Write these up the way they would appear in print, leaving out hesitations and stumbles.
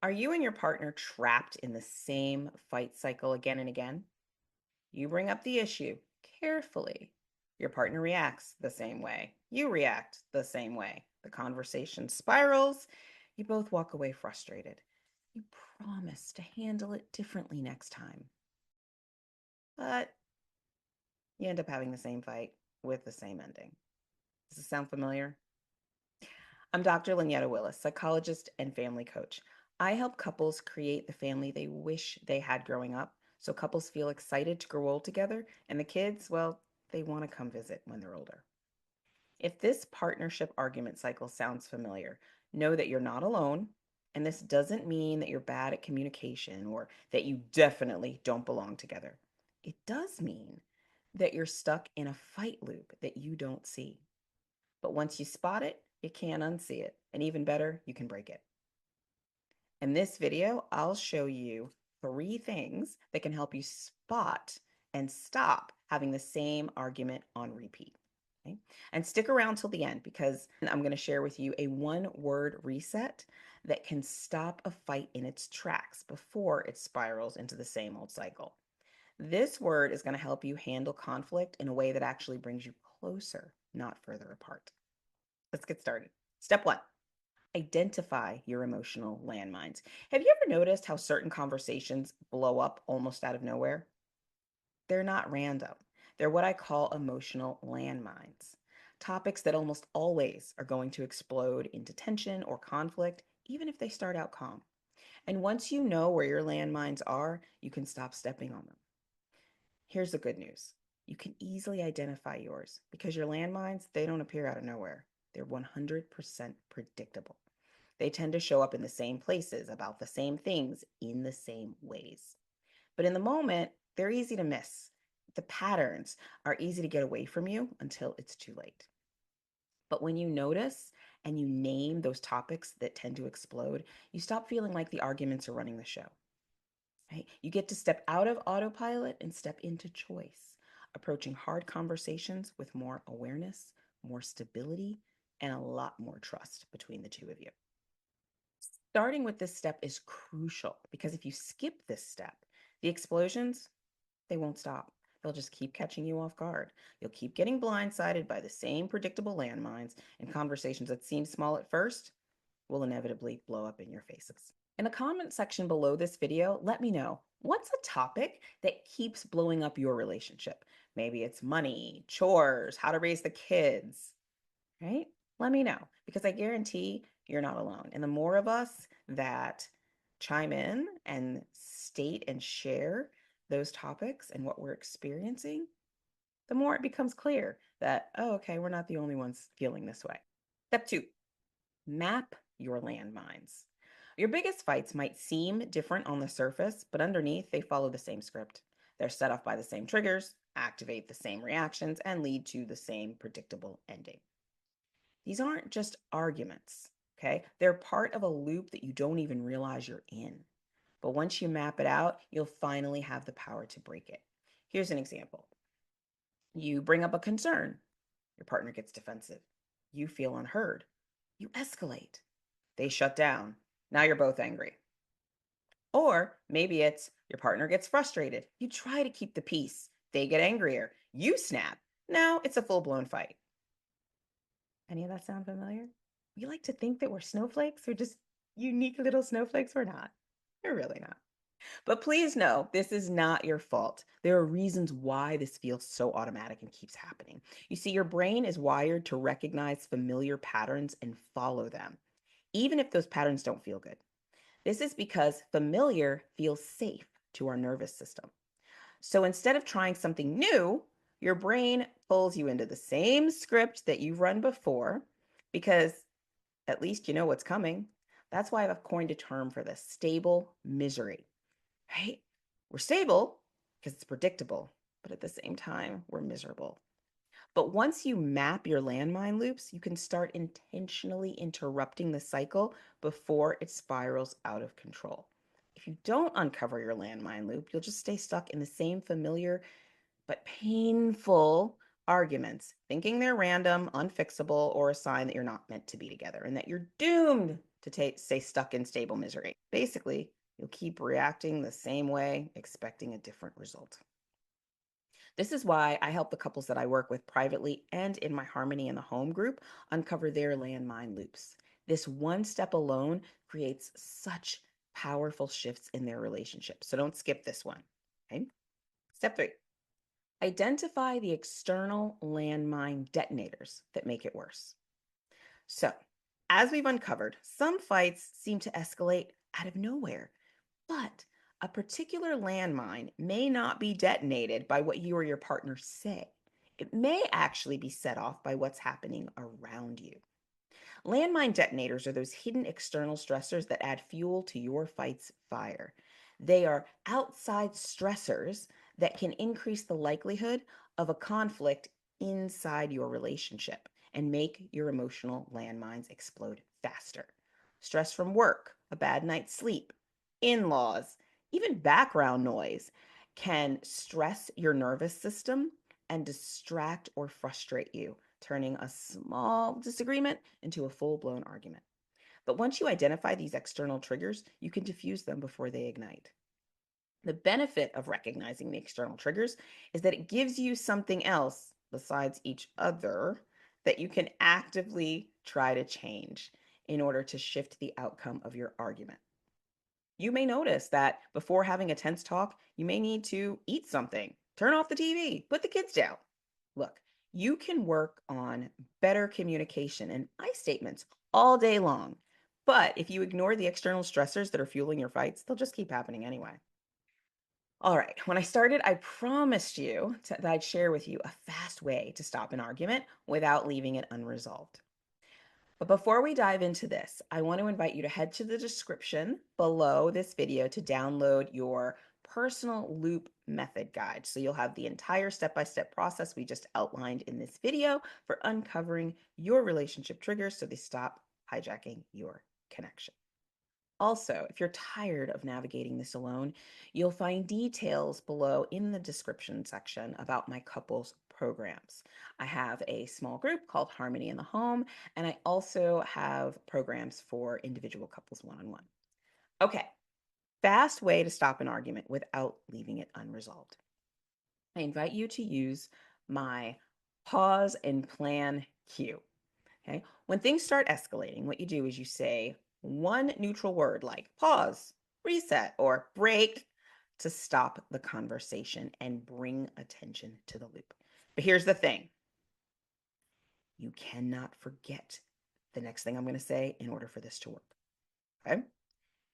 Are you and your partner trapped in the same fight cycle again and again? You bring up the issue carefully. Your partner reacts the same way. You react the same way. The conversation spirals. You both walk away frustrated. You promise to handle it differently next time. But you end up having the same fight with the same ending. Does this sound familiar? I'm Dr. Lynyetta Willis, psychologist and family coach. I help couples create the family they wish they had growing up so couples feel excited to grow old together, and the kids, well, they want to come visit when they're older. If this partnership argument cycle sounds familiar, know that you're not alone, and this doesn't mean that you're bad at communication or that you definitely don't belong together. It does mean that you're stuck in a fight loop that you don't see. But once you spot it, you can't unsee it. And even better, you can break it. In this video, I'll show you 3 things that can help you spot and stop having the same argument on repeat. Okay? And stick around till the end because I'm going to share with you a 1-word reset that can stop a fight in its tracks before it spirals into the same old cycle. This word is going to help you handle conflict in a way that actually brings you closer, not further apart. Let's get started. Step 1. Identify your emotional landmines. Have you ever noticed how certain conversations blow up almost out of nowhere? They're not random. They're what I call emotional landmines. Topics that almost always are going to explode into tension or conflict, even if they start out calm. And once you know where your landmines are, you can stop stepping on them. Here's the good news. You can easily identify yours because your landmines, they don't appear out of nowhere. They're 100% predictable. They tend to show up in the same places, about the same things, in the same ways. But in the moment, they're easy to miss. The patterns are easy to get away from you until it's too late. But when you notice and you name those topics that tend to explode, you stop feeling like the arguments are running the show. Right? You get to step out of autopilot and step into choice, approaching hard conversations with more awareness, more stability, and a lot more trust between the two of you. Starting with this step is crucial because if you skip this step, the explosions, they won't stop. They'll just keep catching you off guard. You'll keep getting blindsided by the same predictable landmines, and conversations that seem small at first will inevitably blow up in your faces. In the comment section below this video, let me know what's a topic that keeps blowing up your relationship. Maybe it's money, chores, how to raise the kids, right? Let me know because I guarantee you're not alone. And the more of us that chime in and state and share those topics and what we're experiencing, the more it becomes clear that, oh, okay, we're not the only ones feeling this way. Step 2, map your landmines. Your biggest fights might seem different on the surface, but underneath they follow the same script. They're set off by the same triggers, activate the same reactions, and lead to the same predictable ending. These aren't just arguments, okay? They're part of a loop that you don't even realize you're in. But once you map it out, you'll finally have the power to break it. Here's an example. You bring up a concern. Your partner gets defensive. You feel unheard. You escalate. They shut down. Now you're both angry. Or maybe it's your partner gets frustrated. You try to keep the peace. They get angrier. You snap. Now it's a full-blown fight. Any of that sound familiar? We like to think that we're snowflakes. We're just unique little snowflakes. We're not. We're really not. But please know, this is not your fault. There are reasons why this feels so automatic and keeps happening. You see, your brain is wired to recognize familiar patterns and follow them, even if those patterns don't feel good. This is because familiar feels safe to our nervous system. So instead of trying something new, your brain pulls you into the same script that you've run before because at least you know what's coming. That's why I've coined a term for this: stable misery, right? We're stable because it's predictable, but at the same time, we're miserable. But once you map your landmine loops, you can start intentionally interrupting the cycle before it spirals out of control. If you don't uncover your landmine loop, you'll just stay stuck in the same familiar but painful arguments, thinking they're random, unfixable, or a sign that you're not meant to be together and that you're doomed stay stuck in stable misery. Basically, you'll keep reacting the same way, expecting a different result. This is why I help the couples that I work with privately and in my Harmony in the Home group uncover their landmine loops. This one step alone creates such powerful shifts in their relationship. So don't skip this one. Okay. Step 3, identify the external landmine detonators that make it worse. So, as we've uncovered, some fights seem to escalate out of nowhere, but a particular landmine may not be detonated by what you or your partner say. It may actually be set off by what's happening around you. Landmine detonators are those hidden external stressors that add fuel to your fight's fire. They are outside stressors that can increase the likelihood of a conflict inside your relationship and make your emotional landmines explode faster. Stress from work, a bad night's sleep, in laws, even background noise can stress your nervous system and distract or frustrate you, turning a small disagreement into a full blown argument. But once you identify these external triggers, you can diffuse them before they ignite. The benefit of recognizing the external triggers is that it gives you something else besides each other that you can actively try to change in order to shift the outcome of your argument. You may notice that before having a tense talk, you may need to eat something, turn off the TV, put the kids down. Look, you can work on better communication and I statements all day long. But if you ignore the external stressors that are fueling your fights, they'll just keep happening anyway. All right, when I started, I promised you that I'd share with you a fast way to stop an argument without leaving it unresolved. But before we dive into this, I want to invite you to head to the description below this video to download your personal loop method guide. So you'll have the entire step-by-step process we just outlined in this video for uncovering your relationship triggers so they stop hijacking your connection. Also, if you're tired of navigating this alone, you'll find details below in the description section about my couples programs. I have a small group called Harmony in the Home, and I also have programs for individual couples one-on-one. Okay, fast way to stop an argument without leaving it unresolved. I invite you to use my pause and plan cue. Okay. When things start escalating, what you do is you say one neutral word like pause, reset, or break to stop the conversation and bring attention to the loop. But here's the thing, you cannot forget the next thing I'm going to say in order for this to work. Okay.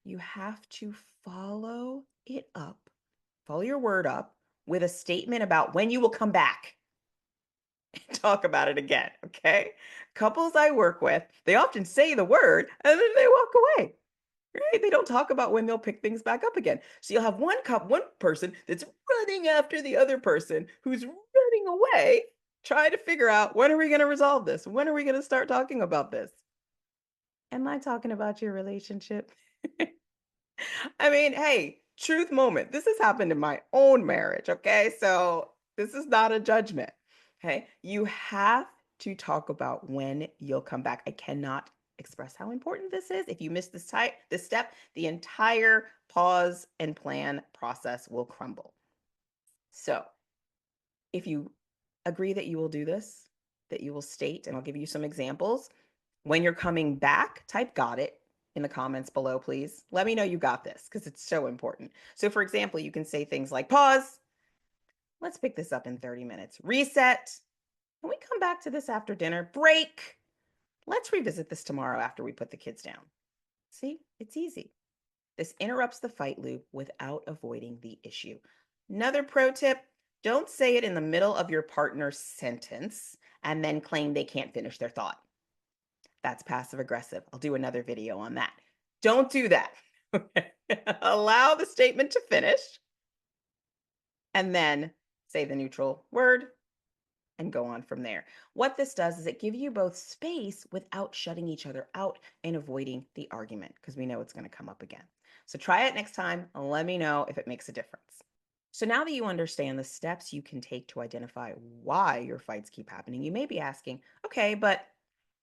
You have to follow it up, follow your word up with a statement about when you will come back. Talk about it again, okay? Couples I work with, they often say the word and then they walk away. Right? They don't talk about when they'll pick things back up again. So you'll have one person that's running after the other person who's running away, trying to figure out, when are we going to resolve this? When are we going to start talking about this? Am I talking about your relationship? I mean, hey, truth moment. This has happened in my own marriage, okay? So this is not a judgment. Okay? You have to talk about when you'll come back. I cannot express how important this is. If you miss this step, the entire pause and plan process will crumble. So, if you agree that you will do this, that you will state, and I'll give you some examples. When you're coming back, type got it in the comments below, please. Let me know you got this because it's so important. So for example, you can say things like pause. Let's pick this up in 30 minutes. Reset. Can we come back to this after dinner? Break. Let's revisit this tomorrow after we put the kids down. See, it's easy. This interrupts the fight loop without avoiding the issue. Another pro tip, don't say it in the middle of your partner's sentence and then claim they can't finish their thought. That's passive aggressive. I'll do another video on that. Don't do that. Allow the statement to finish and then say the neutral word and go on from there. What this does is it gives you both space without shutting each other out and avoiding the argument because we know it's going to come up again. So try it next time and let me know if it makes a difference. So now that you understand the steps you can take to identify why your fights keep happening, you may be asking, okay, but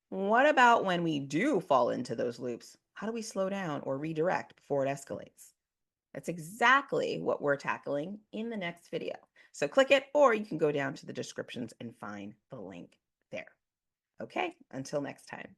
what about when we do fall into those loops? How do we slow down or redirect before it escalates? That's exactly what we're tackling in the next video. So click it, or you can go down to the descriptions and find the link there. Okay, until next time.